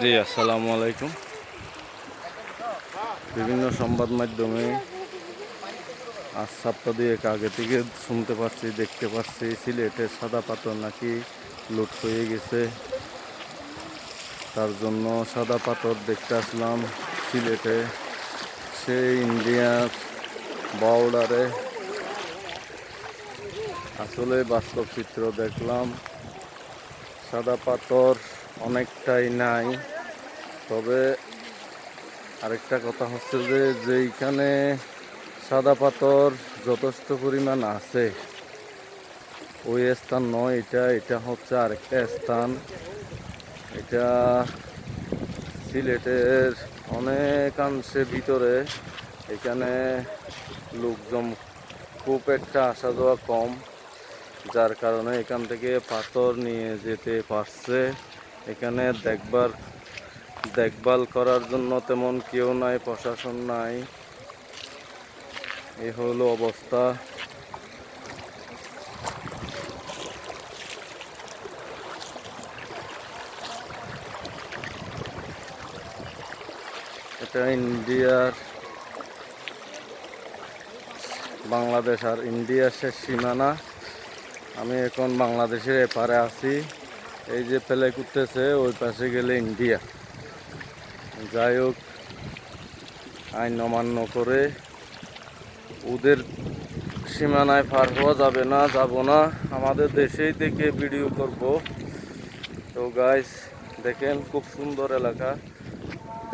জি আসসালামু আলাইকুম। বিভিন্ন সংবাদ মাধ্যমে আজ সপ্তাহ দুয়েক আগে থেকে শুনতে পাচ্ছি, দেখতে পাচ্ছি সিলেটের সাদা পাথর নাকি লুট হয়ে গেছে। তার জন্য সাদা পাথর দেখতে আসলাম সিলেটে, সেই ইন্ডিয়ার বর্ডারে। আসলে বাস্তব চিত্র দেখলাম, সাদা পাথর অনেকটাই নাই। তবে আরেকটা কথা হচ্ছে যে যেইখানে সাদা পাথর যথেষ্ট পরিমাণ আছে ওই স্থান নয়, এটা হচ্ছে আরেকটা স্থান। এটা সিলেটের অনেকাংশে ভিতরে। এখানে লোকজন খুব একটা আসা যাওয়া কম, যার কারণে এখান থেকে পাথর নিয়ে যেতে পারছে। এখানে দেখভাল করার জন্য তেমন কেউ নাই, প্রশাসন নাই। এই হলো অবস্থা। এটা ইন্ডিয়ার, বাংলাদেশ আর ইন্ডিয়ার শেষ সীমানা। আমি এখন বাংলাদেশের এপারে আছি। এই যে প্লে করতেছে ওই পাশে গেলে ইন্ডিয়া। যাই হোক, আইন অমান্য করে ওদের সীমানায় পার হওয়া যাবে না, যাব না। আমাদের দেশেই থেকে ভিডিও করব। তো গাইস দেখেন, খুব সুন্দর এলাকা,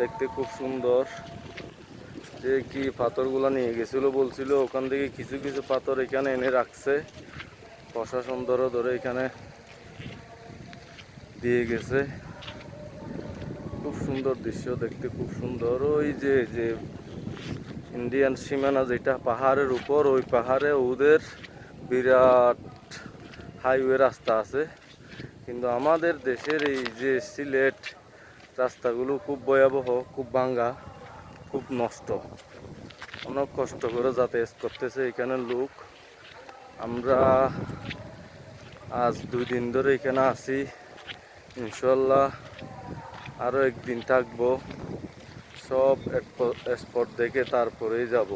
দেখতে খুব সুন্দর। যে কি পাথরগুলো নিয়ে গেছিল বলছিল, ওখান থেকে কিছু কিছু পাথর এখানে এনে রাখছে প্রশাসন, ধরে ধরে এখানে দিয়ে গেছে। খুব সুন্দর দৃশ্য, দেখতে খুব সুন্দর। ওই যে যে ইন্ডিয়ান সীমানা যেটা পাহাড়ের উপর, ওই পাহাড়ে ওদের বিরাট হাইওয়ে রাস্তা আছে। কিন্তু আমাদের দেশের এই যে সিলেট রাস্তাগুলো খুব ভয়াবহ, খুব ভাঙ্গা, খুব নষ্ট। অনেক কষ্ট করে যাতায়াত করতেছে এখানে লোক। আমরা আজ 2 দিন ধরে এখানে আছি, ইনশাল্লাহ আরো একদিন থাকবো। সব স্পট দেখে তারপরেই যাব।